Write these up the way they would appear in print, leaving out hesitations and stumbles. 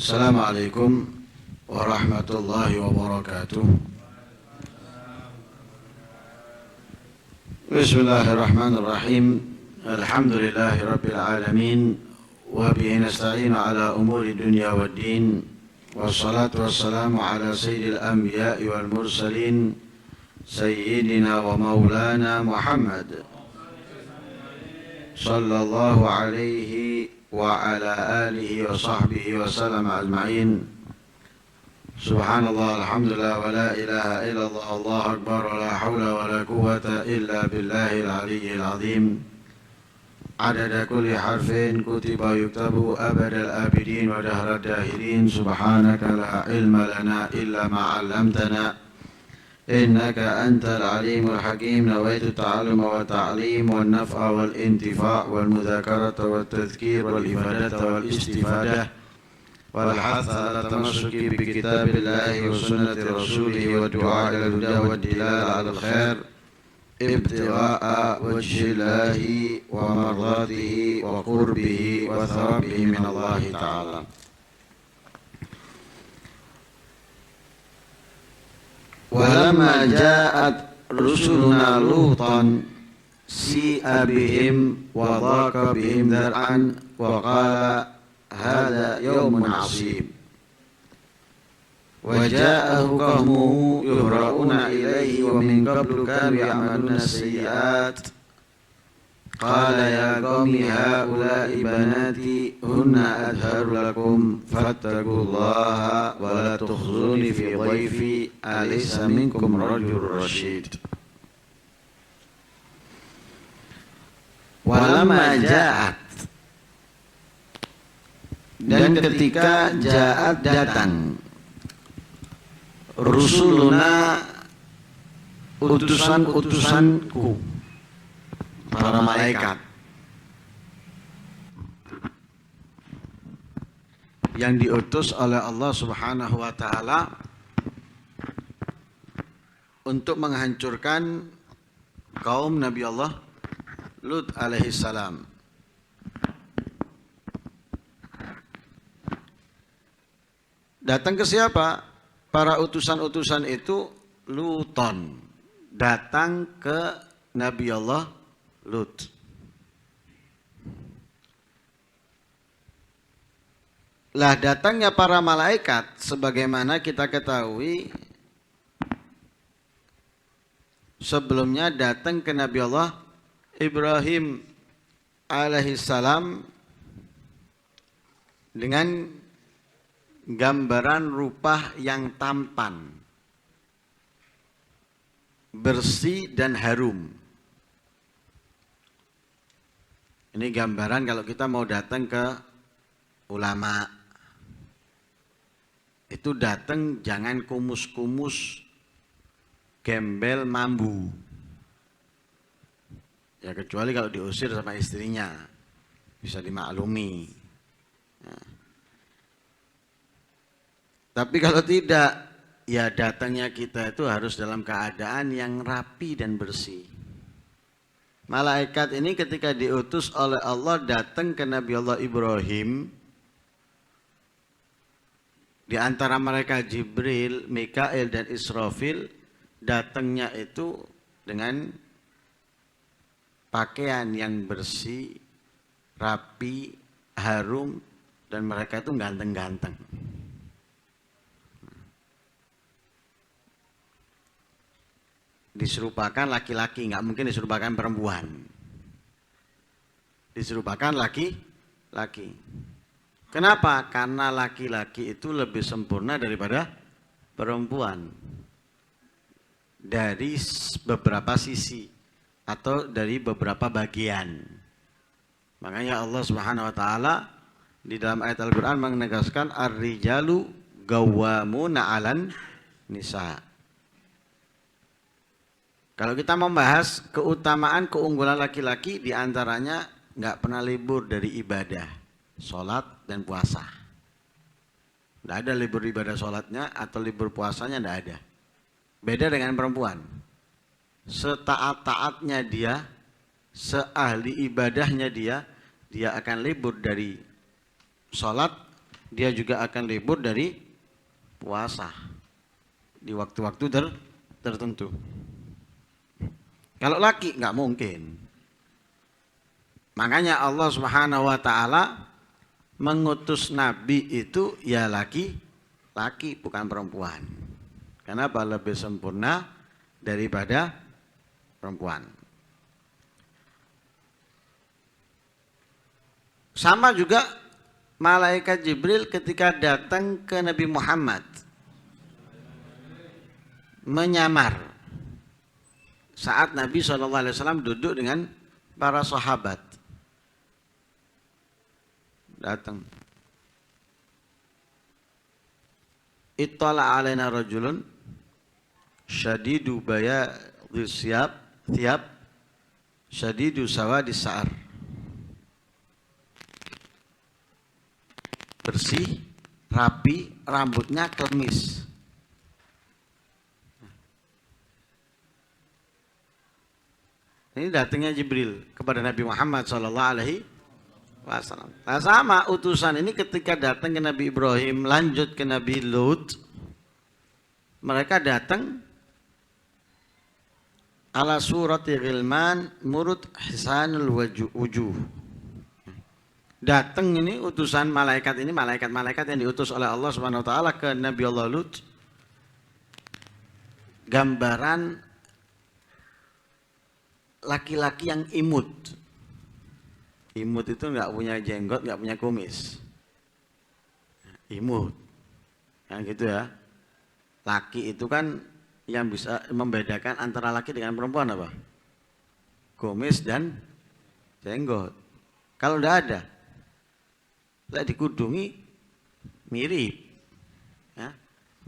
Assalamualaikum warahmatullahi wabarakatuh. Bismillahirrahmanirrahim. Alhamdulillahi rabbil alamin. Wa bihi nasta'inu ala umuri dunya waddin. Wassalatu wassalamu ala sayyidil anbiya'i wal mursalin, sayyidina wa maulana Muhammad sallallahu alaihi wa ala alihi wa sahbihi wa sallam ajma'in. Subhanallah, alhamdulillah, wa la ilaha illallah, Allahu akbar, wa la hawla wa la quwwata illa billahil aliyyil azim. Adada kulli harfin kutiba yuktabu abadal abidin wa dahrad dahirin. Subhanaka la ilma lana illa ma 'allamtana innaka antal alimul hakim. Nawaitu ta'alluma wa ta'lim wan naf'a wal intifa' wal mudzakarata wat tadhkir wal ifadata wal istifadah wal hatha ala tamassuki bi kitabillahi wa sunnati rasulih wa du'a ila huda wa dilala ala khair ibtigha'a wajhillahi wa mardatihi wa qurbihi wa thawabihi min Allah ta'ala. Walamma ja'at rusuluna lutan si'a bihim wa dhaqa bihim dar'an wa qala hadha yawmun 'asib. Wa ja'ahu qawmuhu yuhra'una ilayhi wa min qablu kanu ya'maluna as-sayyi'at. Qala ya qawmi ha'ula'i banati hunna adharu lakum fattaqullaha wa la tukhzuni fi dhayfi alaysa minkum rajul rashid. Walamma ja'at, dan ketika ja'at datang, rusuluna utusan-utusanku, para malaikat yang diutus oleh Allah Subhanahu wa ta'ala untuk menghancurkan kaum Nabi Allah Lut alaihi salam. Datang ke siapa? Para utusan-utusan itu Luton, datang ke Nabi Allah Lut. Lah datangnya para malaikat sebagaimana kita ketahui sebelumnya datang ke Nabi Allah Ibrahim alaihissalam dengan gambaran rupa yang tampan, bersih dan harum. Ini gambaran kalau kita mau datang ke ulama. Itu datang jangan kumus-kumus, gembel mambu. Ya kecuali kalau diusir sama istrinya, bisa dimaklumi. Nah. Tapi kalau tidak, ya datangnya kita itu harus dalam keadaan yang rapi dan bersih. Malaikat ini ketika diutus oleh Allah datang ke Nabi Allah Ibrahim, di antara mereka Jibril, Mikail dan Israfil, datangnya itu dengan pakaian yang bersih, rapi, harum, dan mereka itu ganteng-ganteng. Diserupakan laki-laki, nggak mungkin diserupakan perempuan. Diserupakan laki-laki. Kenapa? Karena laki-laki itu lebih sempurna daripada perempuan. Dari beberapa sisi atau dari beberapa bagian. Makanya Allah Subhanahu wa taala di dalam ayat Al-Qur'an menegaskan ar-rijalu gawwamuna 'alan nisa. Kalau kita membahas keutamaan keunggulan laki-laki, diantaranya nggak pernah libur dari ibadah, sholat dan puasa. Nggak ada libur ibadah sholatnya atau libur puasanya, nggak ada. Beda dengan perempuan. Setaat-taatnya dia, seahli ibadahnya dia akan libur dari sholat dia juga akan libur dari puasa di waktu-waktu tertentu. Kalau laki nggak mungkin. Makanya Allah Subhanahu wa taala mengutus nabi itu ya laki bukan perempuan. Kenapa? Lebih sempurna daripada perempuan. Sama juga malaikat Jibril ketika datang ke Nabi Muhammad menyamar saat Nabi SAW duduk dengan para sahabat. Datang. Ittala alaina rajulun syadidu bayadhis thiyab syadidu sawadis sa'ar. Bersih, rapi, rambutnya klemis. Ini datangnya Jibril kepada Nabi Muhammad SAW. Nah, sama utusan ini ketika datang ke Nabi Ibrahim, lanjut ke Nabi Lut, mereka datang ala surati ghilman murut hisanul wujuh. Datang ini utusan malaikat ini, malaikat-malaikat yang diutus oleh Allah Subhanahu wa taala ke Nabi Allah Lut. Gambaran laki-laki yang imut. Imut itu nggak punya jenggot, nggak punya kumis. Imut. Yang gitu ya. Laki itu kan yang bisa membedakan antara laki dengan perempuan apa? Kumis dan jenggot. Kalau udah ada, lah dikudungi mirip, ya,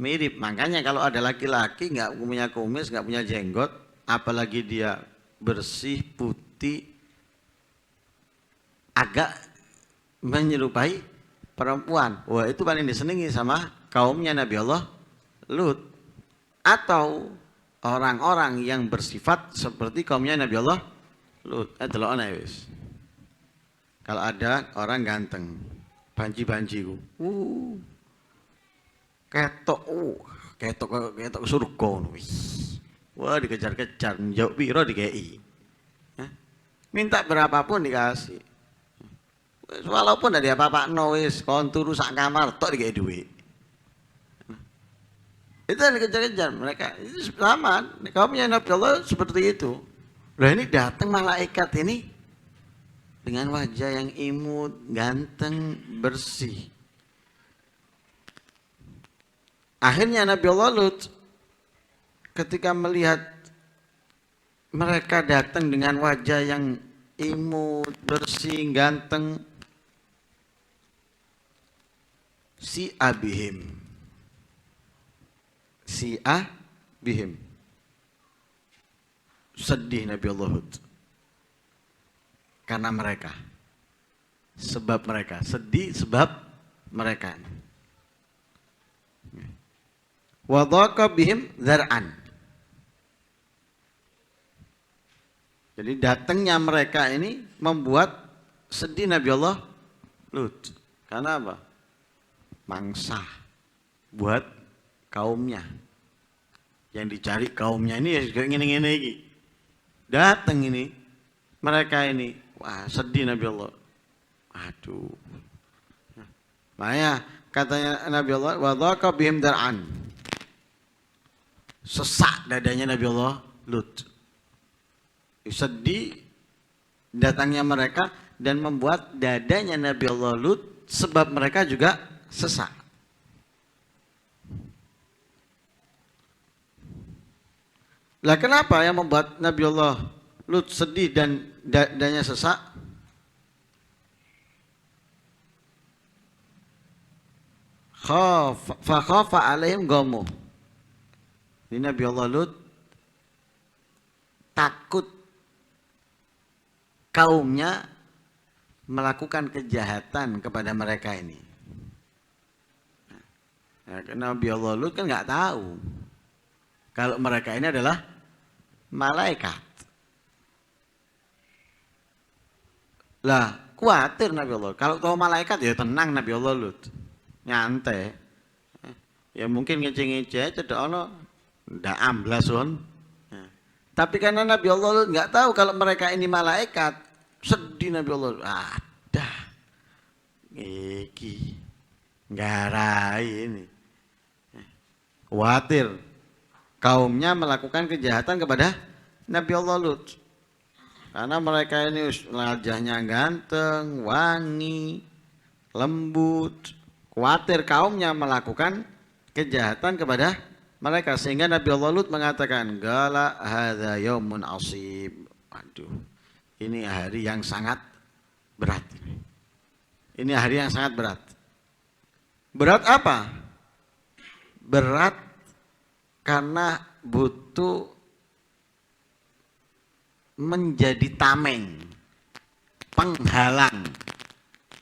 mirip. Makanya kalau ada laki-laki nggak punya kumis, nggak punya jenggot, apalagi dia bersih, putih, agak menyerupai perempuan, wah itu paling disenangi sama kaumnya Nabi Allah Lut, atau orang-orang yang bersifat seperti kaumnya Nabi Allah Lut. Kalau ada orang ganteng, banci-banci ku. Ketok surga. Wah, dikejar-kejar, njauh piro dikei. Minta berapapun dikasih. Walaupun ada apa-apa wis kon turu sak kamar tok dikei duit. Itu yang dikejar-kejar mereka. Itu sama, kaumnya Nabi Allah seperti itu. Lah ini datang malaikat ini dengan wajah yang imut, ganteng, bersih. Akhirnya Nabi Allah Lut ketika melihat mereka datang dengan wajah yang imut, bersih, ganteng, si abihim, sedih Nabi Allah Lut. Karena mereka, sebab mereka sedih, sebab mereka. Wa dhaqa bihim dzar'an. Jadi datangnya mereka ini membuat sedih Nabi Allah Lut. Karena apa? Mangsa buat kaumnya. Yang dicari kaumnya ini ya ngene-ngene iki. Datang ini mereka ini. Wah, sedih Nabi Allah. Aduh. Makanya katanya Nabi Allah, wa dhaqa bihim dar'an. Sesak dadanya Nabi Allah Lut. Sedih datangnya mereka dan membuat dadanya Nabi Allah Lut sebab mereka juga sesak. Lah kenapa yang membuat Nabi Allah Lut sedih dan dadanya sesak? Fa khafa alaihim gamuh. Ini Nabi Allah Lut takut kaumnya melakukan kejahatan kepada mereka ini. Nah, karena Nabi Allah Lut kan nggak tahu kalau mereka ini adalah malaikat. Lah, khawatir Nabi Allah. Kalau tahu malaikat ya tenang Nabi Allah Lut. nyantai. Ya mungkin ngece-ngece cedek ono ndak amblas on. Tapi karena Nabi Allah Lut nggak tahu kalau mereka ini malaikat, sedih Nabi Allah Lut. Ada, iki, ngarai ini, khawatir kaumnya melakukan kejahatan kepada Nabi Allah Lut. Karena mereka ini wajahnya ganteng, wangi, lembut, khawatir kaumnya melakukan kejahatan kepada mereka, sehingga Nabi Allah Lut mengatakan gala hadza yaumun asib. Waduh, ini hari yang sangat berat. Ini hari yang sangat berat. Berat apa? Berat karena butuh menjadi tameng, penghalang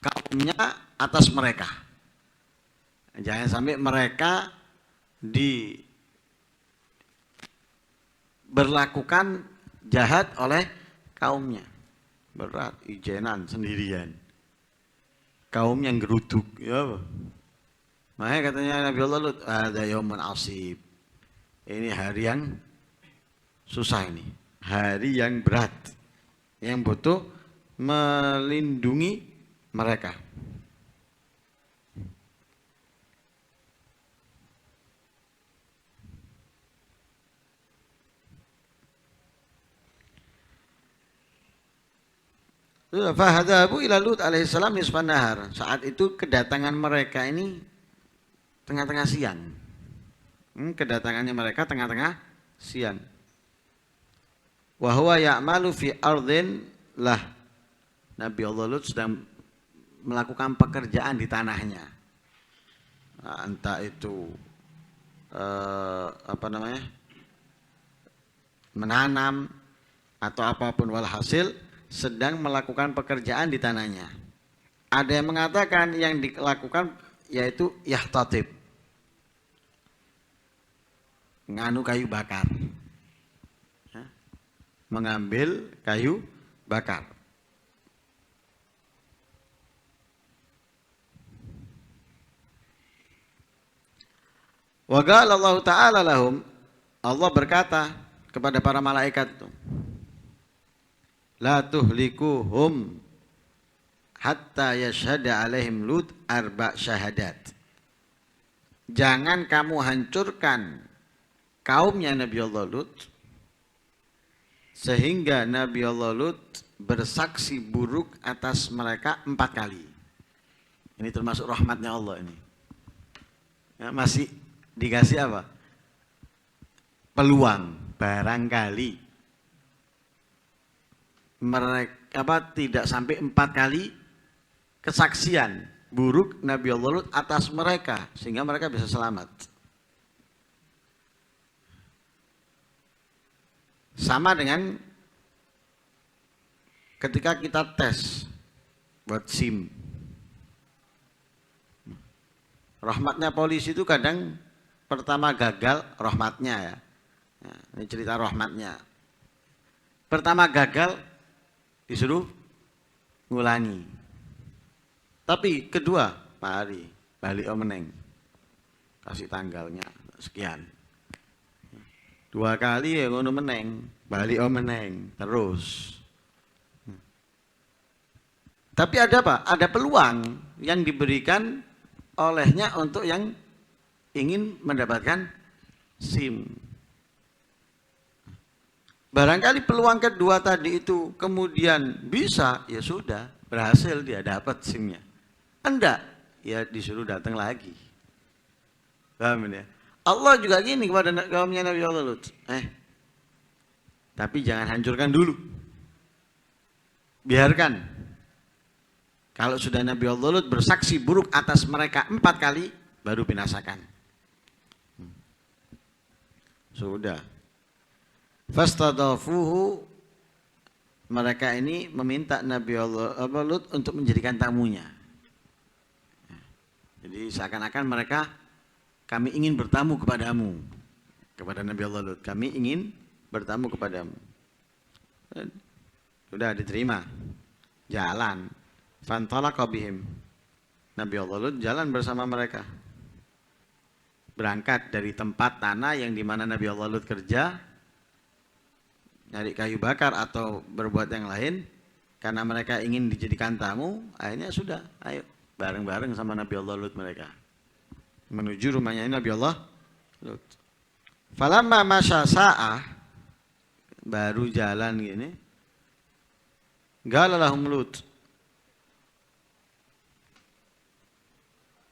kaumnya atas mereka. Jangan sampai mereka berlakukan jahat oleh kaumnya. Berat, ijenan sendirian. Kaum yang geruduk, ya. Makanya katanya Nabi Allah Lut, ada yaumun asib. Ini hari yang susah ini, hari yang berat, yang butuh melindungi mereka. Fahadhabu ila Lut alaihissalam nisfan nahar. Saat itu kedatangan mereka ini tengah-tengah siang. Kedatangannya mereka tengah-tengah siang. Wa huwa ya'malu fi ardhin lah. Nabi Allah Lut sedang melakukan pekerjaan di tanahnya. Nah, entah itu menanam atau apapun, walhasil sedang melakukan pekerjaan di tanahnya. Ada yang mengatakan yang dilakukan yaitu yahtatib, nganu kayu bakar, mengambil kayu bakar. Wa qala Allah Ta'ala lahum, Allah berkata kepada para malaikat itu, la tuhlikuhum hatta yashhada alaihim Lut arba syahadat. Jangan kamu hancurkan kaumnya Nabi Allah Lut sehingga Nabi Allah Lut bersaksi buruk atas mereka 4 kali. Ini termasuk rahmatnya Allah ini. Ya, masih dikasih apa? Peluang, barangkali mereka tidak sampai 4 kali kesaksian buruk Nabi Allah Lut atas mereka sehingga mereka bisa selamat. Sama dengan ketika kita tes buat SIM. Rahmatnya polisi itu kadang pertama gagal, rahmatnya ya. Ini cerita rahmatnya. Pertama gagal, disuruh ngulangi. Tapi kedua, mari balik meneng. Kasih tanggalnya sekian. 2 kali ya ngono meneng, balik meneng terus. Tapi ada apa? Ada peluang yang diberikan olehnya untuk yang ingin mendapatkan SIM. Barangkali peluang kedua tadi itu kemudian bisa, ya sudah, berhasil dia dapat SIM-nya. Enggak, ya disuruh datang lagi. Paham ya? Allah juga gini kepada kaumnya Nabi Allah Lut. Tapi jangan hancurkan dulu. Biarkan. Kalau sudah Nabi Allah Lut bersaksi buruk atas mereka 4 kali, baru binasakan. Sudah. Fastadafuhu, mereka ini meminta Nabi Allah Lut untuk menjadikan tamunya. Jadi seakan-akan mereka, kami ingin bertamu kepadamu, kepada Nabi Allah Lut. Kami ingin bertamu kepadamu. Sudah diterima. Jalan. Fantalaqa bihim. Nabi Allah Lut jalan bersama mereka. Berangkat dari tempat tanah yang dimana Nabi Allah Lut kerja, nyari kayu bakar atau berbuat yang lain, karena mereka ingin dijadikan tamu, akhirnya sudah, ayo bareng-bareng sama Nabi Allah Lut mereka menuju rumahnya Nabi Allah Lut. Falamma masya sa'ah, baru jalan gini, qala lahum Lut,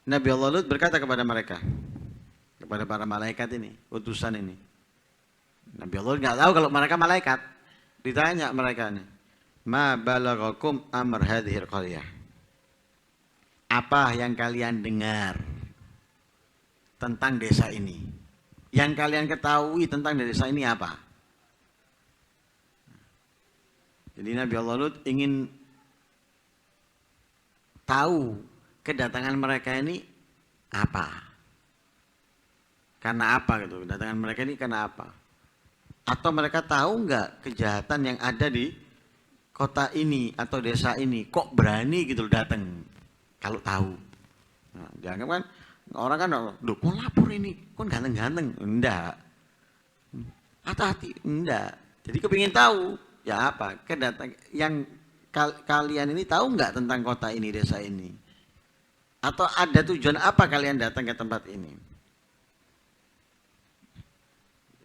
Nabi Allah Lut berkata kepada mereka, kepada para malaikat ini, utusan ini. Nabi Allah nggak tahu kalau mereka malaikat. Ditanya mereka ini, ma balaghakum amr hadhil qaryah. Apa yang kalian dengar tentang desa ini? Yang kalian ketahui tentang desa ini apa? Jadi Nabi Allah Lut ingin tahu kedatangan mereka ini apa? Karena apa gitu? Kedatangan mereka ini karena apa? Atau mereka tahu nggak kejahatan yang ada di kota ini atau desa ini? Kok berani gitu datang? Kalau tahu, nah, dianggap kan orang kan, loh, kok lapor ini? Kok ganteng-ganteng? Enggak. Hati-hati, enggak. Jadi kepingin tahu, ya apa? Kedatang yang kalian ini tahu nggak tentang kota ini, desa ini? Atau ada tujuan apa kalian datang ke tempat ini?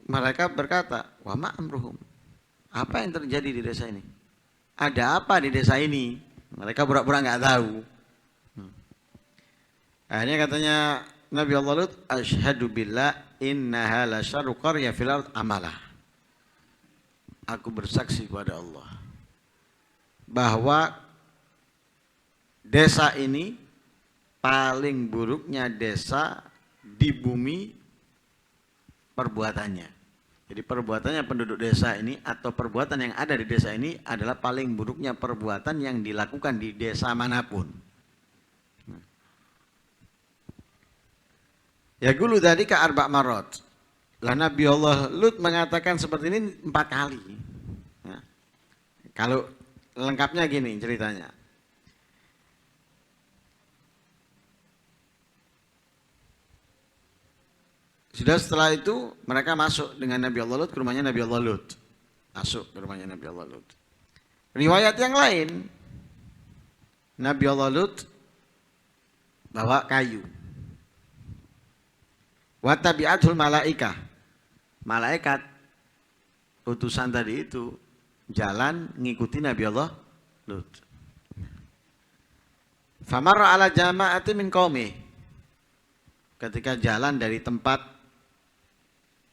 Mereka berkata, wa ma amruhum. Apa yang terjadi di desa ini? Ada apa di desa ini? Mereka pura-pura nggak tahu. Akhirnya katanya Nabi Allah Lut, asyhadu billah innaha la syarru qarya fil ard amalah. Aku bersaksi kepada Allah bahwa desa ini paling buruknya desa di bumi perbuatannya. Jadi perbuatannya penduduk desa ini atau perbuatan yang ada di desa ini adalah paling buruknya perbuatan yang dilakukan di desa manapun. Ya gulu tadi ke arba' marot. Lah Nabi Allah Lut mengatakan seperti ini 4 kali. Ya. Kalau lengkapnya gini ceritanya. Sudah setelah itu mereka masuk dengan Nabi Allah Lut ke rumahnya Nabi Allah Lut. Masuk ke rumahnya Nabi Allah Lut. Riwayat yang lain, Nabi Allah Lut bawa kayu. Wa tabi'atul malaikah. Malaikat utusan tadi itu jalan ngikuti Nabi Allah Lut. Famarra ala jama'ati min qaumi. Ketika jalan dari tempat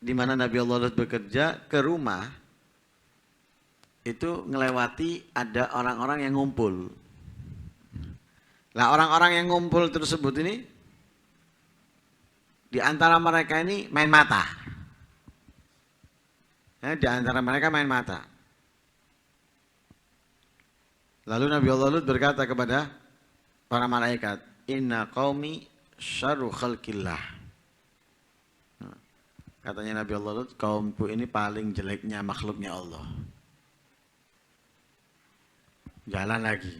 di mana Nabi Allah Lut bekerja ke rumah, itu ngelewati ada orang-orang yang ngumpul. Lah orang-orang yang ngumpul tersebut ini, di antara mereka ini main mata. Ya, di antara mereka main mata. Lalu Nabi Allah Lut berkata kepada para malaikat, inna qaumi syarru khalqillah. Katanya Nabi Allah Lut, kaumku ini paling jeleknya makhluknya Allah. Jalan lagi.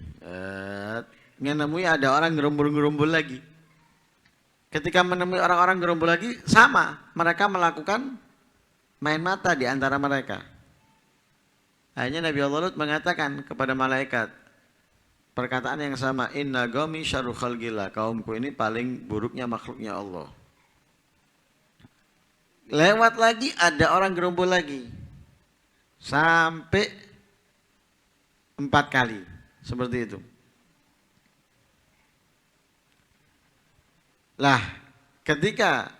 Menemui ada orang gerumbul-gerumbul lagi. Ketika menemui orang-orang gerumbul lagi, sama. Mereka melakukan main mata di antara mereka. Akhirnya Nabi Allah Lut mengatakan kepada malaikat, perkataan yang sama, inna qaumi syarru khalqillah. Kaumku ini paling buruknya makhluknya Allah. Lewat lagi ada orang gerumbul lagi. Sampai 4 kali. Seperti itu. Lah, ketika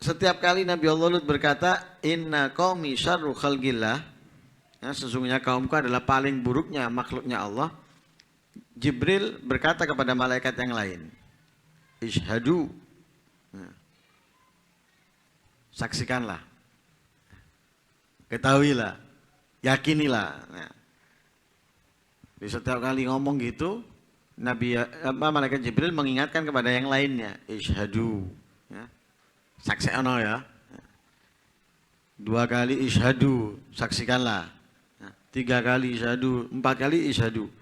setiap kali Nabi Allah Lut berkata, inna qaumi syarru khalqillah, ya, sesungguhnya kaumku adalah paling buruknya makhluknya Allah. Jibril berkata kepada malaikat yang lain, ishhadu, saksikanlah, ketahuilah, yakinilah. Nah, di setiap kali ngomong gitu, malaikat Jibril mengingatkan kepada yang lainnya, ishhadu, ya, saksi ono ya. 2 kali ishhadu, saksikanlah. 3 kali ishhadu, 4 kali ishhadu.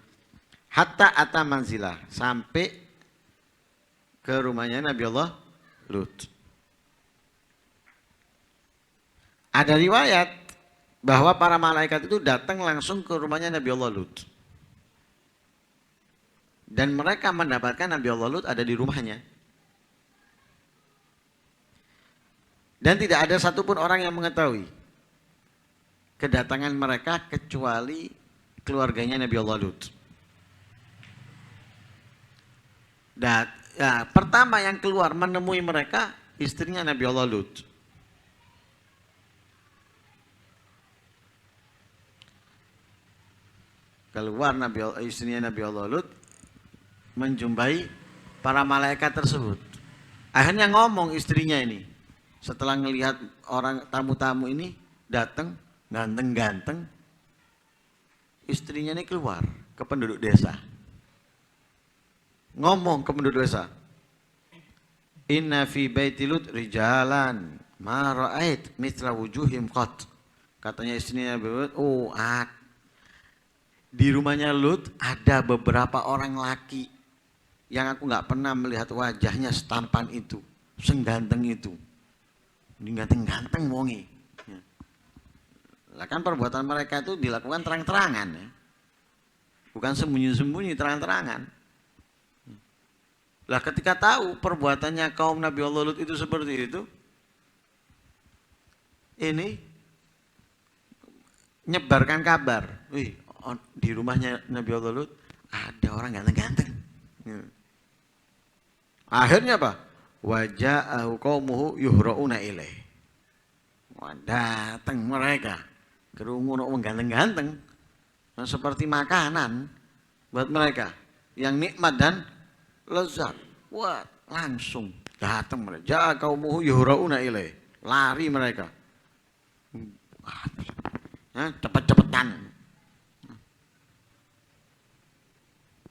Hatta ata manzilah, sampai ke rumahnya Nabi Allah Lut. Ada riwayat bahwa para malaikat itu datang langsung ke rumahnya Nabi Allah Lut. Dan mereka mendapatkan Nabi Allah Lut ada di rumahnya. Dan tidak ada satupun orang yang mengetahui kedatangan mereka kecuali keluarganya Nabi Allah Lut. Dan ya, pertama yang keluar menemui mereka istrinya Nabi Allah Lut. Keluar istrinya Nabi Allah Lut menjumpai para malaikat tersebut. Akhirnya ngomong istrinya ini. Setelah melihat orang tamu-tamu ini datang ganteng-ganteng, istrinya ini keluar ke penduduk desa. Ngomong ke penduduk desa. Inna fi baiti Lut rijalan ma ra'ait mithla wujuhim qat. Katanya istrinya Lut, di rumahnya Lut ada beberapa orang laki yang aku nggak pernah melihat wajahnya setampan itu, sengganteng itu. Ini ganteng-ganteng wongi. Ya. Lah kan perbuatan mereka itu dilakukan terang-terangan ya. Bukan sembunyi-sembunyi, terang-terangan. Lah ketika tahu perbuatannya kaum Nabi Allah Lut itu seperti itu, ini nyebarkan kabar. Wih, di rumahnya Nabi Allah Lut ada orang ganteng-ganteng. Ya. Akhirnya apa? Waja'ahu qaumuhu yuhra'una ilaih. Datang mereka kerumunan ganteng-ganteng seperti makanan buat mereka yang nikmat dan lezat. Wah, langsung datang mereka. Ja'a qaumuhu yuhra'una ilaih. Lari mereka. Cepet-cepetan.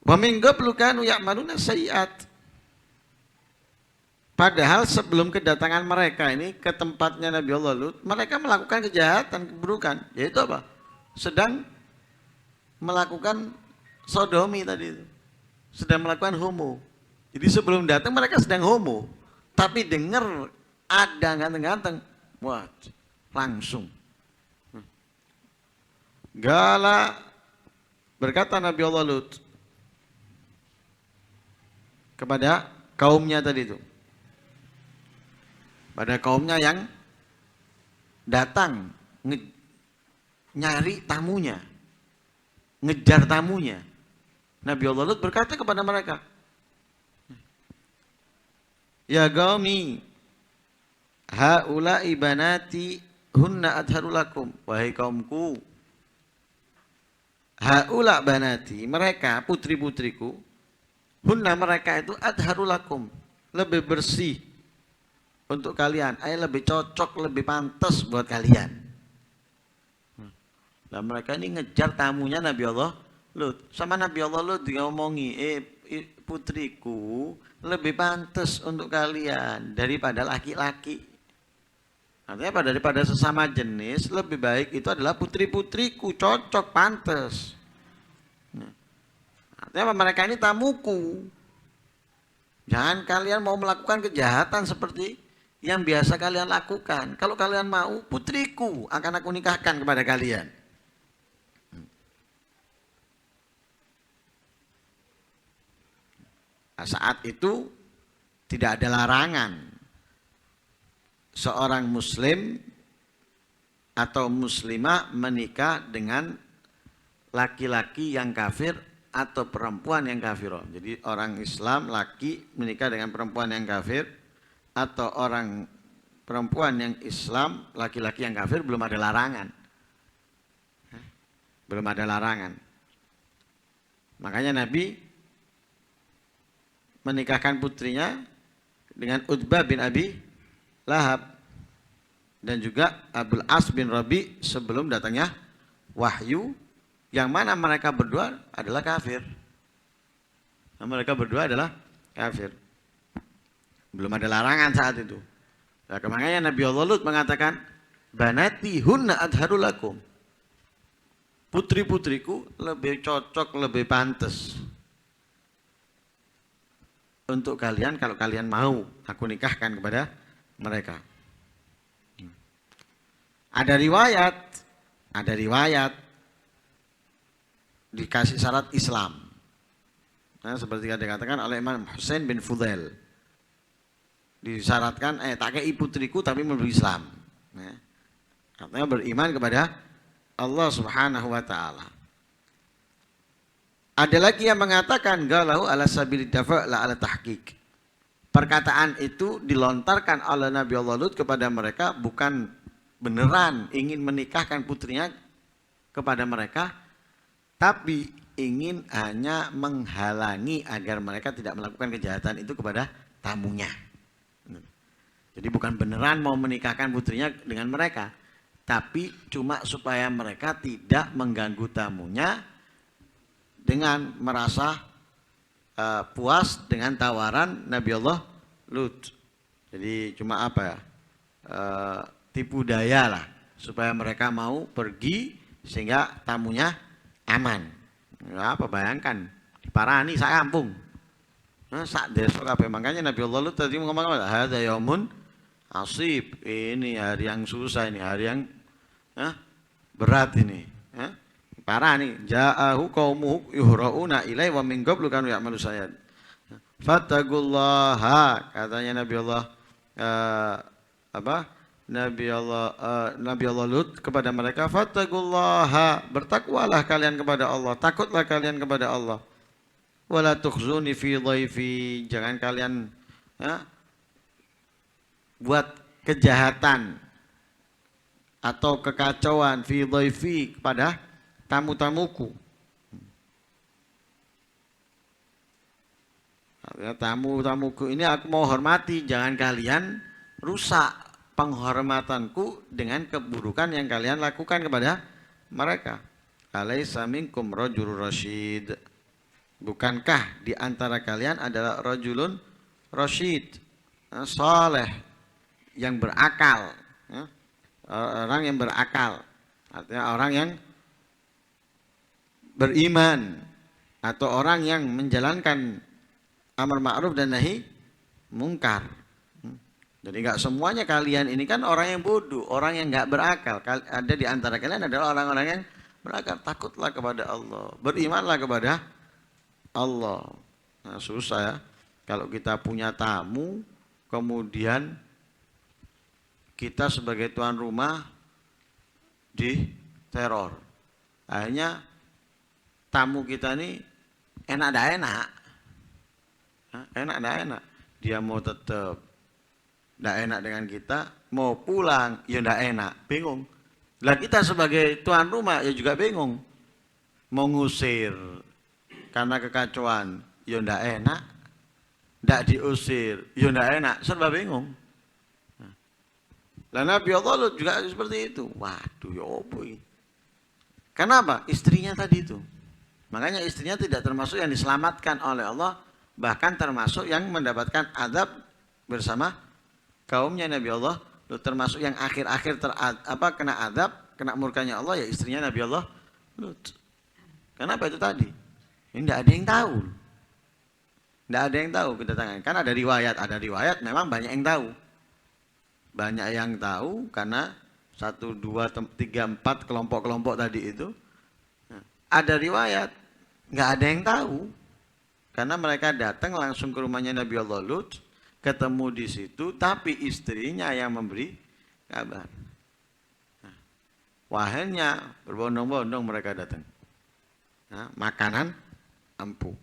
Wa min qablu kanu ya'maluna sayyi'at. Padahal sebelum kedatangan mereka ini ke tempatnya Nabi Allah Lut, mereka melakukan kejahatan, keburukan. Yaitu apa? Sedang melakukan sodomi tadi itu. Sedang melakukan homo. Jadi sebelum datang mereka sedang homo. Tapi dengar ada ganteng-ganteng. Wah, langsung. Gala berkata Nabi Allah Lut kepada kaumnya tadi itu. Pada kaumnya yang datang nyari tamunya, ngejar tamunya. Nabi Allah Lut berkata kepada mereka, ya qaumi, haula'i banati hunna adharu lakum. Wahai kaumku, haula banati, mereka putri-putriku, hunna mereka itu adharu lakum, lebih bersih untuk kalian, lebih cocok, lebih pantas buat kalian. Nah mereka ini ngejar tamunya Nabi Allah Lut. Sama Nabi Allah Lut ngomongi, putriku lebih pantas untuk kalian daripada laki-laki. Artinya apa? Daripada sesama jenis, lebih baik itu adalah putri-putriku, cocok, pantas. Artinya apa? Mereka ini tamuku. Jangan kalian mau melakukan kejahatan seperti yang biasa kalian lakukan. Kalau kalian mau, putriku akan aku nikahkan kepada kalian. Nah, saat itu tidak ada larangan seorang muslim atau muslimah menikah dengan laki-laki yang kafir atau perempuan yang kafirah. Jadi orang Islam laki menikah dengan perempuan yang kafir, atau orang perempuan yang Islam laki-laki yang kafir, belum ada larangan. Belum ada larangan. Makanya Nabi menikahkan putrinya dengan Utbah bin Abi Lahab dan juga Abul As bin Rabi sebelum datangnya wahyu, yang mana mereka berdua adalah kafir. Mereka berdua adalah kafir. Belum ada larangan saat itu. Nah, makanya Nabi Allah Lut mengatakan, banati hunna adharu lakum. Putri-putriku lebih cocok, lebih pantas. untuk kalian kalau kalian mau aku nikahkan kepada mereka. Ada riwayat dikasih syarat Islam. Nah, seperti yang dikatakan oleh Imam Husain bin Fudail. Disyaratkan tak kei putriku tapi memberi Islam. Nah, artinya beriman kepada Allah Subhanahu wa taala. Ada lagi yang mengatakan galahu ala sabili dafa' la ala tahqiq. Perkataan itu dilontarkan oleh Nabi Allah Lut kepada mereka bukan beneran ingin menikahkan putrinya kepada mereka, tapi ingin hanya menghalangi agar mereka tidak melakukan kejahatan itu kepada tamunya. Jadi bukan beneran mau menikahkan putrinya dengan mereka, tapi cuma supaya mereka tidak mengganggu tamunya dengan merasa puas dengan tawaran Nabi Allah Lut. Jadi cuma apa ya, tipu daya lah supaya mereka mau pergi sehingga tamunya aman. Ya, apa bayangkan diparani sak kampung. Nah, sak desa kabeh, makanya Nabi Allah Lut tadi ngomong apa? Hadza yaumun asib. Ini hari yang susah, ini hari yang berat ini. Parani ja'ahu qaumuhu yuhra'una ilai wa min qablu kanu ya'malu sayyi'at. Fattaqullaha, katanya Nabi Allah Nabi Allah Lut kepada mereka, fattaqullaha, bertakwalah kalian kepada Allah, takutlah kalian kepada Allah. Wala tukhzuni fi dhaifi, jangan kalian buat kejahatan atau kekacauan fi dhaifi kepada tamu-tamuku. Tamu-tamuku ini aku mau hormati, jangan kalian rusak penghormatanku dengan keburukan yang kalian lakukan kepada mereka. Alaisa minkum rajulun rasyid. Bukankah di antara kalian adalah rajulun rasyid, saleh, yang berakal, orang yang berakal, artinya orang yang beriman atau orang yang menjalankan amar ma'ruf dan nahi mungkar. Jadi enggak semuanya kalian ini kan orang yang bodoh, orang yang enggak berakal. Ada di antara kalian adalah orang-orang yang berakal. Takutlah kepada Allah, berimanlah kepada Allah. Nah, susah ya kalau kita punya tamu kemudian kita sebagai tuan rumah diteror. Akhirnya tamu kita ini enak dah enak. Enak dah enak. Dia mau tetap ndak enak dengan kita, mau pulang ya ndak enak, bingung. Lah kita sebagai tuan rumah ya juga bingung. Mau ngusir karena kekacauan ya ndak enak, ndak diusir ya ndak enak, serba bingung. Lah Nabi Allah juga seperti itu. Waduh ya opo ini. Kenapa? Istrinya tadi itu. Makanya istrinya tidak termasuk yang diselamatkan oleh Allah, bahkan termasuk yang mendapatkan azab bersama kaumnya Nabi Allah. Lut termasuk yang akhir-akhir kena azab, kena murkanya Allah ya istrinya Nabi Allah Lut. Kenapa itu tadi? Ini tidak ada yang tahu. Tidak ada yang tahu kedatangan. Kan ada riwayat memang banyak yang tahu. Banyak yang tahu karena 1, 2, 3, 4 kelompok-kelompok tadi itu. Ada riwayat, nggak ada yang tahu. Karena mereka datang langsung ke rumahnya Nabi Allah Lut, ketemu di situ, tapi istrinya yang memberi kabar. Wahanya berbondong-bondong mereka datang. Makanan empuk.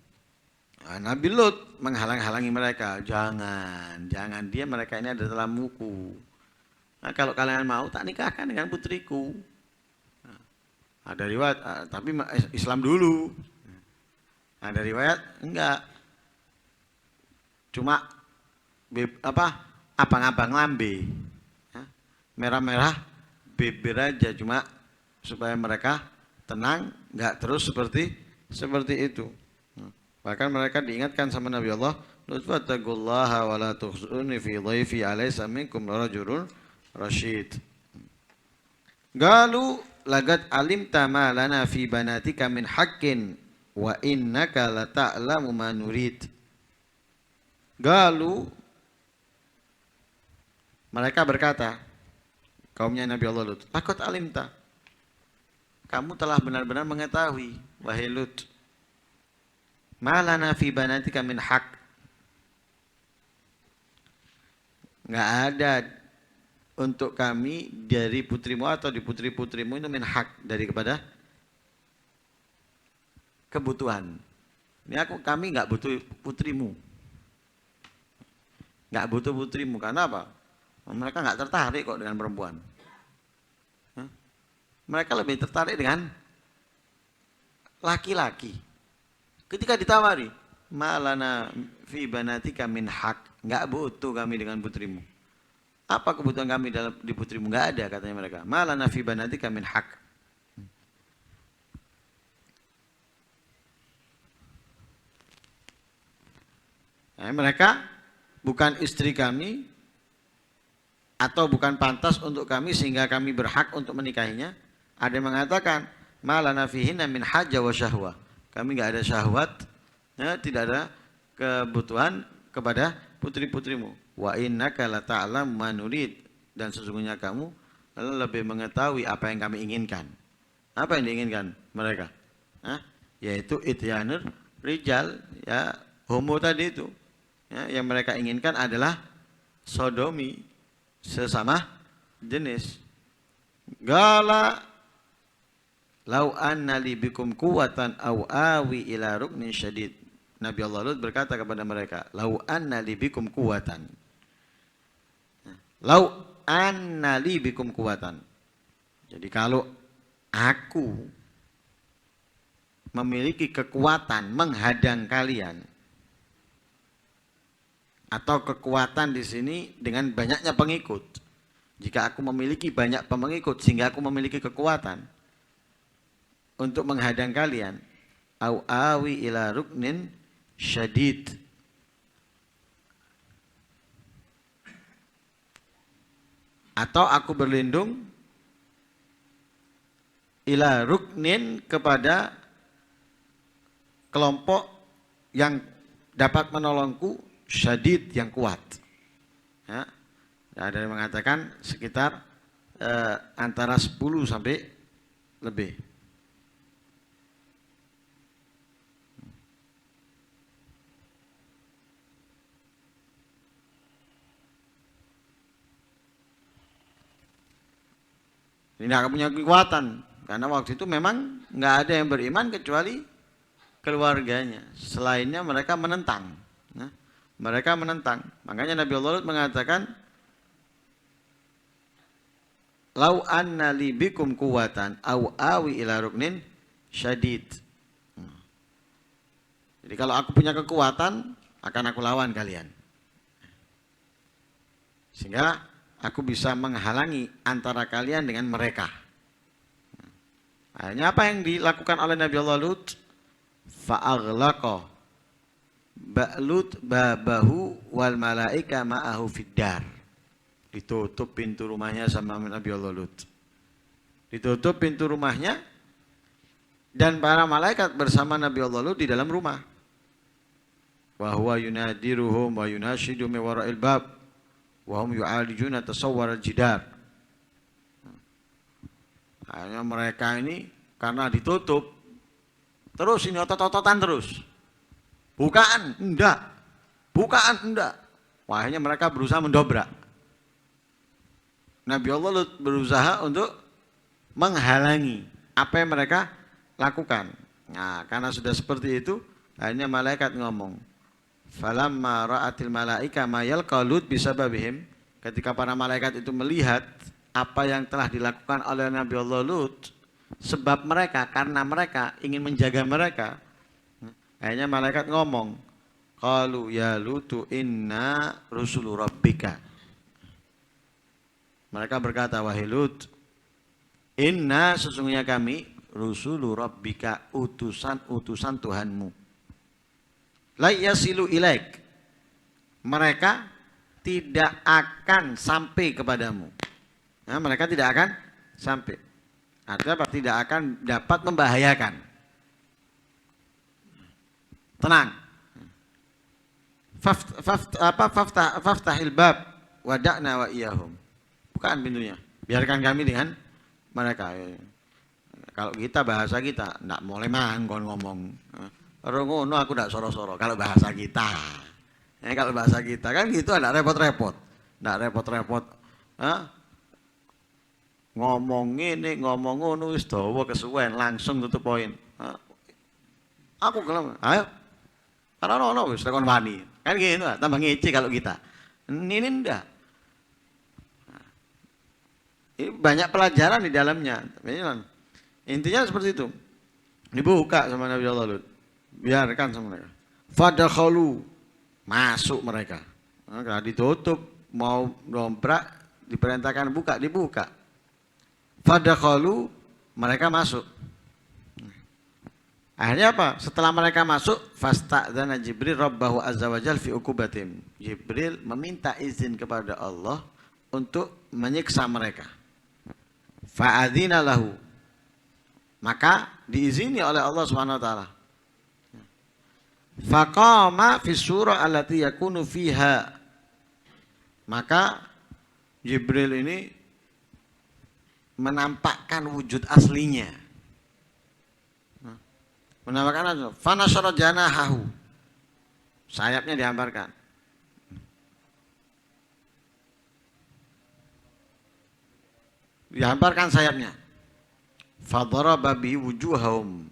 Nabi Lut menghalang-halangi mereka. Jangan mereka ini ada dalam muku. Nah, kalau kalian mau tak nikahkan dengan putriku. Ada riwayat, tapi Islam dulu. Ada riwayat enggak. Cuma abang-abang lambe. Merah-merah bibir aja, cuma supaya mereka tenang, enggak terus seperti itu. Bahkan mereka diingatkan sama Nabi Allah, "Wattaqullaha wa la tukhzuni fi dhaifi alaysa minkum rajulun rasyid." Galu lagat alimta ma lana fi banatika min haqqin wa innaka la ta'lamu ma nurid. Galu, mereka berkata, kaumnya Nabi Allah Lut, "Laqad alimta." Kamu telah benar-benar mengetahui, wahai Lut. "Ma lana fi banatika min haq." Enggak ada untuk kami dari putrimu atau di putri-putrimu itu min haq, dari kepada kebutuhan. Ini kami enggak butuh putrimu. Enggak butuh putrimu, karena apa? Mereka enggak tertarik kok dengan perempuan. Mereka lebih tertarik dengan laki-laki. Ketika ditawari, "Malana fi banatika min haq." Enggak butuh kami dengan putrimu. Apa kebutuhan kami di putrimu? Enggak ada, katanya mereka. "Malana fi banatika min haq." Nah, mereka bukan istri kami atau bukan pantas untuk kami sehingga kami berhak untuk menikahinya. Ada yang mengatakan, "Malana fihinna min hajja wa syahwa." Kami enggak ada syahwat, ya, tidak ada kebutuhan kepada putri-putrimu. "Wa innaka la ta'lam ma nurid." Dan sesungguhnya kamu lebih mengetahui apa yang kami inginkan. Apa yang diinginkan mereka? Yaitu ityanur rijal, ya, homo tadi itu. Ya, yang mereka inginkan adalah sodomi sesama jenis. Gala lau anna li bikum quwatan aw awi ila ruknin syadid. Nabi Allah Lut berkata kepada mereka, "Lau anna li bikum quwatan." Lau anna li bikum quwatan. Jadi kalau aku memiliki kekuatan menghadang kalian, atau kekuatan di sini dengan banyaknya pengikut. Jika aku memiliki banyak pengikut sehingga aku memiliki kekuatan untuk menghadang kalian, au awi ila ruknin syadid. Atau aku berlindung ila ruknin kepada kelompok yang dapat menolongku, syadid yang kuat. Ya. Ada yang mengatakan sekitar antara 10 sampai lebih. Ini tidak punya kekuatan karena waktu itu memang nggak ada yang beriman kecuali keluarganya. Selainnya mereka menentang. Nah, mereka menentang. Makanya Nabi Allah mengatakan, "Lau anna li bikum quwatan au awi ila ruknin syadid." Jadi kalau aku punya kekuatan, akan aku lawan kalian. Sehingga aku bisa menghalangi antara kalian dengan mereka. Akhirnya apa yang dilakukan oleh Nabi Allah Lut? Fa'aghlaqa Ba'lut babahu wal malaika ma'ahu fiddar. Ditutup pintu rumahnya sama Nabi Allah Lut. Ditutup pintu rumahnya dan para malaikat bersama Nabi Allah Lut di dalam rumah. Wa huwa yunadiruhum wa yunashidu min wara'il bab wa hum yu'alijuna tasawwar al-jidar. Akhirnya mereka ini karena ditutup terus ini otot-ototan terus. Bukaan, enggak. Bukaan, enggak. Wah, akhirnya mereka berusaha mendobrak. Nabi Allah Lut berusaha untuk menghalangi apa yang mereka lakukan. Nah, karena sudah seperti itu, akhirnya malaikat ngomong, "Falamma ra'atil malaika ma yalqa Lut bisababihim." Ketika para malaikat itu melihat apa yang telah dilakukan oleh Nabi Allah Lut, sebab mereka, karena mereka ingin menjaga mereka, akhirnya malaikat ngomong, "Qalu ya Lutu inna rusulu rabbika." Mereka berkata, "Wahai Lut, inna sesungguhnya kami rusulu rabbika, utusan-utusan Tuhanmu. La yasilu ilaik." Mereka tidak akan sampai kepadamu. Nah, mereka tidak akan sampai. Artinya tidak akan dapat membahayakan. Tenang. Faftahil bab wada'na wa iyahum. Bukan pintunya. Biarkan kami dengan mereka. Kalau kita bahasa kita ndak boleh manggon ngomong. Ora ngono aku ndak soro-soro kalau bahasa kita. Kalau bahasa kita kan gitu ndak repot-repot. Ndak repot-repot. Ngomong ngene, ngomong ngono wis dawa kesuwen langsung tutup poin. Aku kelem. Ayo. Karena ono wis tekon wani. Kan gitu, tambah ngece kalau kita. Ini enggak. Ini banyak pelajaran di dalamnya. Intinya seperti itu. Dibuka sama Nabi Allah Lut. Biarkan sama mereka. Fadakhalu. Masuk mereka. Kalau ditutup, mau domprak, diperintahkan buka, dibuka. Fadakhalu, mereka masuk. Akhirnya apa? Setelah mereka masuk, fasta'dzana Jibril Rabbahu azza wa jalla fi uqubatim. Jibril meminta izin kepada Allah untuk menyiksa mereka. Fa'adzina lahu. Maka diizini oleh Allah Subhanahu wa taala. Faqama fi surah allati yakunu fiha. Maka Jibril ini menampakkan wujud aslinya. Menampakkan fanashara janahahu. Sayapnya dihamparkan. Dihamparkan sayapnya. Fadaraba bi wujuhahum.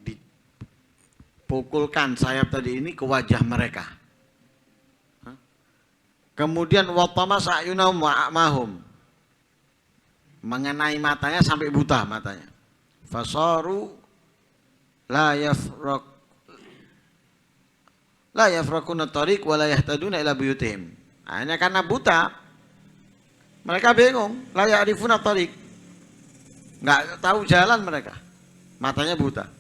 Dipukulkan sayap tadi ini ke wajah mereka. Kemudian watama sa'yunahum wa'amahum. Mengenai matanya sampai buta matanya. Fasaru la yafraquna tariq wa la yahtaduna ila buyutihim. Hanya karena buta mereka bingung, la ya'rifuna tariq. Enggak tahu jalan mereka. Matanya buta.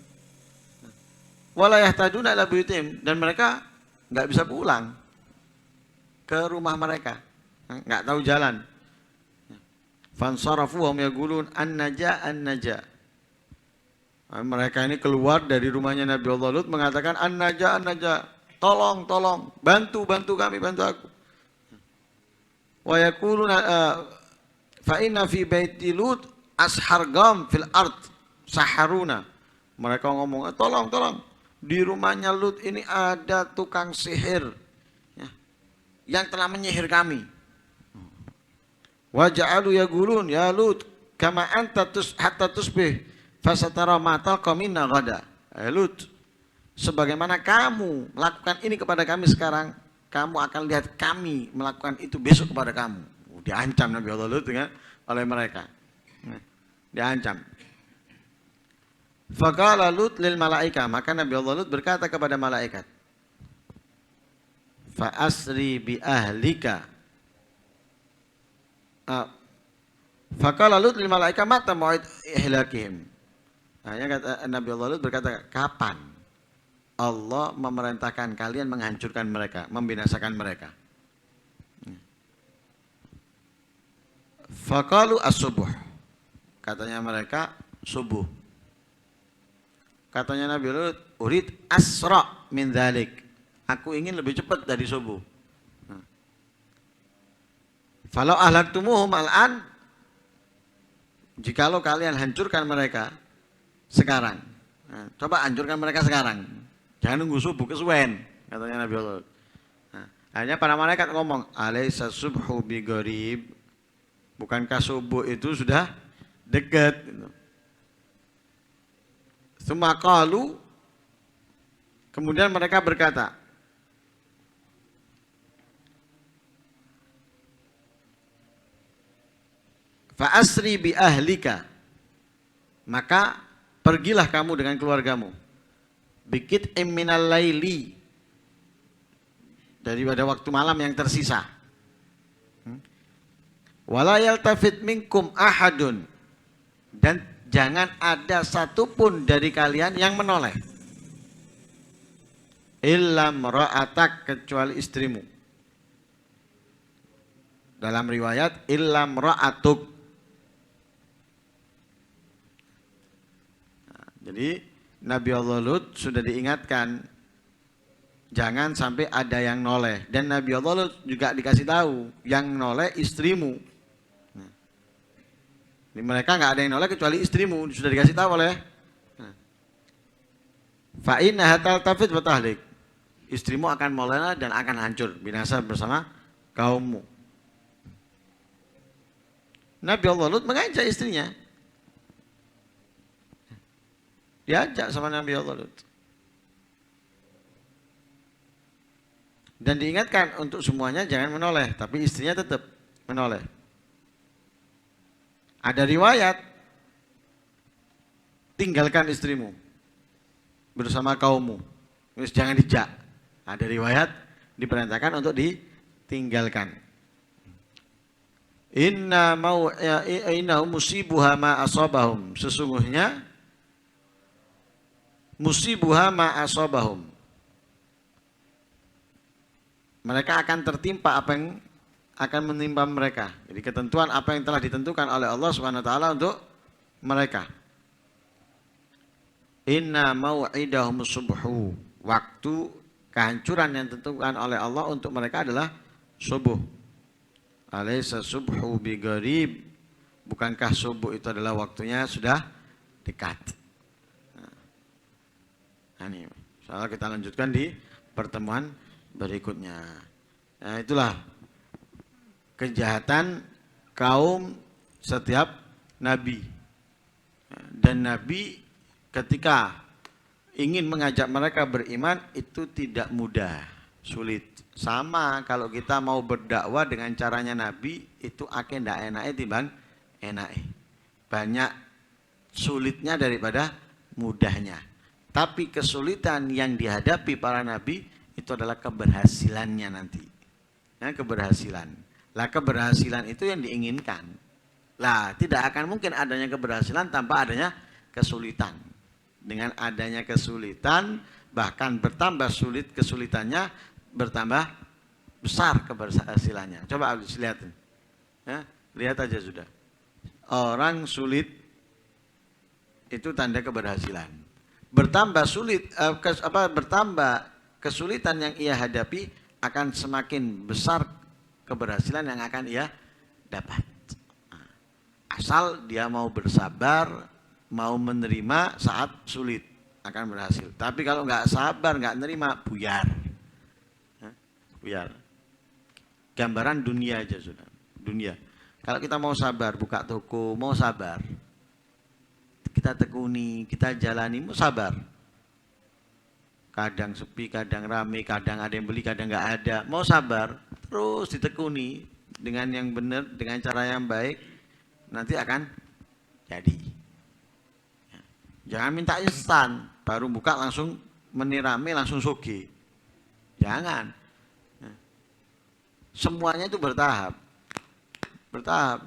Wa la yahtaduna ila buyutihim, dan mereka enggak bisa pulang ke rumah mereka. Enggak tahu jalan. Fansarafu hum yaqulun an-naja an-naja. Mereka ini keluar dari rumahnya Nabi Allah Lut mengatakan an-naja an-naja, tolong tolong, bantu kami, bantu aku. Wa yaquluna fa inna fi baiti Lut ashargam fil ard saharuna. Mereka ngomong tolong di rumahnya Lut ini ada tukang sihir yang telah menyihir kami. Wa ja'alu yaqulun ya Lut kama anta hatta tusbih fasatara matal qamina ghada. Lut, sebagaimana kamu melakukan ini kepada kami sekarang, kamu akan lihat kami melakukan itu besok kepada kamu. Diancam Nabi Allah Lut dengan oleh mereka. Diancam. Faqala Lut lil malaika, maka Nabi Allah Lut berkata kepada malaikat, fa asri bi ahlika. Faqala Lut lil malaika mata mau'id ihlakihim. Hanya kata Nabi Allah Lut berkata, kapan Allah memerintahkan kalian menghancurkan mereka, membinasakan mereka? Faqalu as-subuh. Katanya mereka subuh. Katanya Nabi Allah Lut, urid asra min dzalik. Aku ingin lebih cepat dari subuh. Falau ahlaktumuhum al-an, jikalau kalian hancurkan mereka sekarang. Coba hancurkan mereka sekarang. Jangan nunggu subuh kesuwen, katanya Nabi Allah. Hanya para malaikat ngomong, alaisa subhu bi gharib. Bukankah subuh itu sudah dekat? Tsumma qalu, kemudian mereka berkata, fa asri bi ahlika. Maka pergilah kamu dengan keluargamu. Bikit minal laili, daripada waktu malam yang tersisa. Wala yaltafit minkum ahadun, dan jangan ada satupun dari kalian yang menoleh. Illa mra'atak, kecuali istrimu. Dalam riwayat illa mra'atuk. Jadi Nabi Allah Lut sudah diingatkan Jangan sampai ada yang noleh. Dan Nabi Allah juga dikasih tahu, yang noleh istrimu. Nah, mereka nggak ada yang noleh kecuali istrimu, sudah dikasih tahu oleh. Fa inna hatal tafid wa tahlik. Istrimu akan melena dan akan hancur, binasa bersama kaummu. Nabi Allah Lut mengajak istrinya. Diajak sama Nabi Allah Lut. Dan diingatkan untuk semuanya jangan menoleh, tapi istrinya tetap menoleh. Ada riwayat, tinggalkan istrimu bersama kaummu. Terus jangan dijak. Ada riwayat diperintahkan untuk ditinggalkan. Inna musibuha ma asabahum. Sesungguhnya musibuha ma asabahum. Mereka akan tertimpa apa yang akan menimpa mereka. Jadi ketentuan apa yang telah ditentukan oleh Allah Subhanahu wa taala untuk mereka. Inna mau'idahum subhu. Waktu kehancuran yang ditentukan oleh Allah untuk mereka adalah subuh. Alaysa subhu bigharib. Bukankah subuh itu adalah waktunya sudah dekat. Nah, ini soal kita lanjutkan di pertemuan berikutnya. Nah, itulah kejahatan kaum setiap nabi. Dan nabi ketika ingin mengajak mereka beriman itu tidak mudah, sulit. Sama kalau kita mau berdakwah dengan caranya nabi itu akeh ndak enake timbang enake. Banyak sulitnya daripada mudahnya. Tapi kesulitan yang dihadapi para nabi itu adalah keberhasilannya nanti. Nah, keberhasilan. Lah keberhasilan itu yang diinginkan. Lah tidak akan mungkin adanya keberhasilan tanpa adanya kesulitan. Dengan adanya kesulitan bahkan bertambah sulit kesulitannya bertambah besar keberhasilannya. Coba habis lihat. Ya, lihat aja sudah. Orang sulit itu tanda keberhasilan. Bertambah sulit bertambah kesulitan yang ia hadapi akan semakin besar keberhasilan yang akan ia dapat. Asal dia mau bersabar, mau menerima saat sulit akan berhasil. Tapi kalau nggak sabar, nggak nerima, buyar. Buyar. Gambaran dunia aja sudah. Dunia. Kalau kita mau sabar, buka toko, mau sabar. Kita tekuni, kita jalani, mau sabar. Kadang sepi, kadang rame, kadang ada yang beli, kadang nggak ada. Mau sabar, terus ditekuni dengan yang benar, dengan cara yang baik, nanti akan jadi. Jangan minta instan, baru buka langsung menirame, langsung soge. Jangan. Semuanya itu bertahap. Bertahap.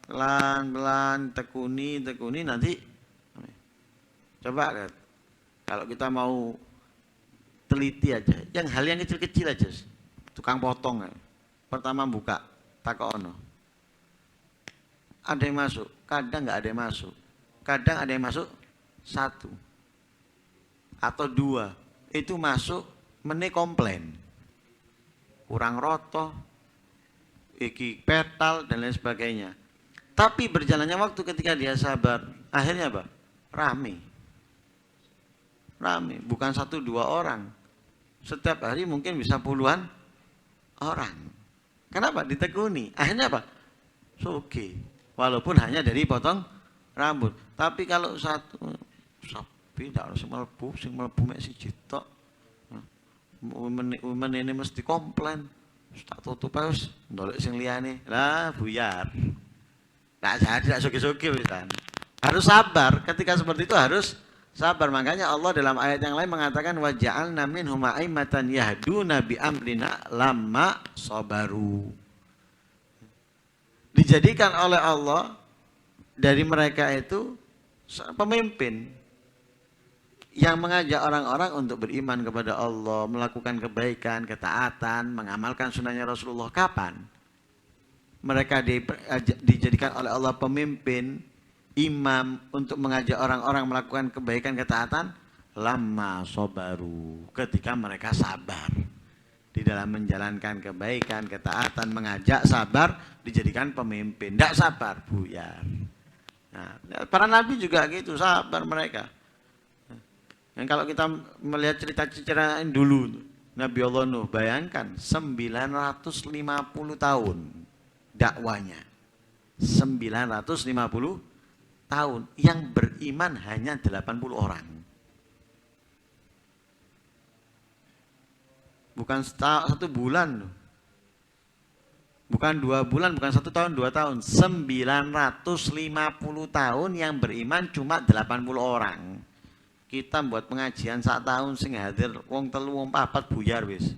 Pelan-pelan, tekuni, nanti. Coba lihat. Kalau kita mau teliti aja, hal yang kecil-kecil aja, tukang potong, pertama buka, takono, ada yang masuk, kadang nggak ada yang masuk, kadang ada yang masuk 1 atau 2, itu masuk meni komplain, kurang roto, iki petal dan lain sebagainya. Tapi berjalannya waktu ketika dia sabar, akhirnya apa? Rame, bukan 1-2 orang. Setiap hari mungkin bisa puluhan orang. Kenapa? Ditekuni. Akhirnya apa? Soge. Walaupun hanya dari potong rambut. Tapi kalau satu sapi tidak harus melebu, sing melebu mek siji tok. Umen ini mesti komplain. Tak tutup wis ndolek sing liyane. Lah buyar. Tak jadi tak soge-soge wisan. Harus sabar. Ketika seperti itu harus sabar. Makanya Allah dalam ayat yang lain mengatakan wa ja'alna minhum a'immatan yahduna bi amrina lamma sabaru. Dijadikan oleh Allah dari mereka itu pemimpin yang mengajak orang-orang untuk beriman kepada Allah, melakukan kebaikan, ketaatan, mengamalkan sunnahnya Rasulullah. Kapan? Mereka dijadikan oleh Allah pemimpin, imam untuk mengajak orang-orang melakukan kebaikan, ketaatan lamma sabaru, ketika mereka sabar di dalam menjalankan kebaikan, ketaatan, mengajak, sabar, dijadikan pemimpin. Tidak sabar, buyar. Nah, para nabi juga gitu, sabar mereka. Dan kalau kita melihat cerita-cerita dulu, Nabi Allah Nuh, bayangkan 950 tahun dakwanya. 950 tahun, yang beriman hanya 80 orang. Bukan satu bulan loh. Bukan 2 bulan, bukan 1 tahun, 2 tahun. 950 tahun yang beriman cuma 80 orang. Kita buat pengajian 1 tahun sing hadir wong 3 wong 4 buyar wis.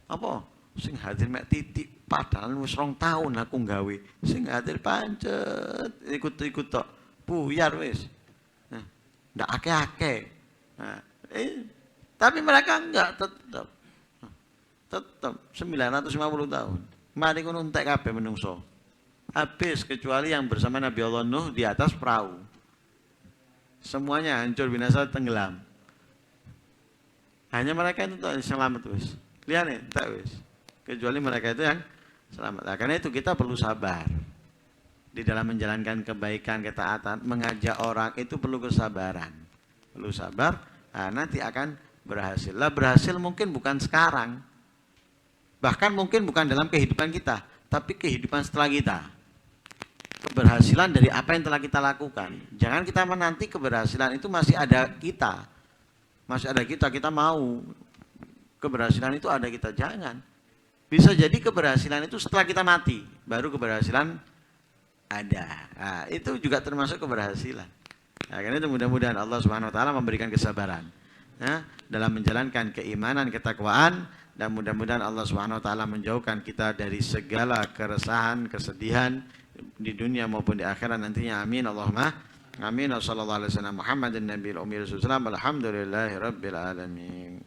Apa? Sing hadir mek titik padahal wis 2 tahun aku nggawe. Sing hadir pancet ikut-ikut tok. Buyar wis. Nah, ndak akeh-akeh. Nah, tapi mereka enggak, tetap 950 tahun. Mari ngono entek kabeh menungso. Habis kecuali yang bersama Nabi Allah Nuh di atas perahu. Semuanya hancur binasa tenggelam. Hanya mereka itu yang selamat wis. Lihat nih, tak wis. Kecuali mereka itu yang selamat. Nah, karena itu kita perlu sabar. Di dalam menjalankan kebaikan, ketaatan, mengajak orang itu perlu kesabaran. Perlu sabar, nah, nanti akan berhasil. Lah berhasil mungkin bukan sekarang. Bahkan mungkin bukan dalam kehidupan kita, tapi kehidupan setelah kita. Keberhasilan dari apa yang telah kita lakukan. Jangan kita menanti keberhasilan itu masih ada kita. Masih ada kita mau. Keberhasilan itu ada kita, jangan. Bisa jadi keberhasilan itu setelah kita mati, baru keberhasilan ada. Nah, itu juga termasuk keberhasilan. Nah, karena itu mudah-mudahan Allah Subhanahu wa taala memberikan kesabaran dalam menjalankan keimanan, ketakwaan, dan mudah-mudahan Allah Subhanahu wa taala menjauhkan kita dari segala keresahan, kesedihan di dunia maupun di akhirat nantinya. Amin Allahumma amin. Wassallallahu alaihi wasallam Muhammadin nabiyil ummi rasulullah. Alhamdulillahirabbil alamin.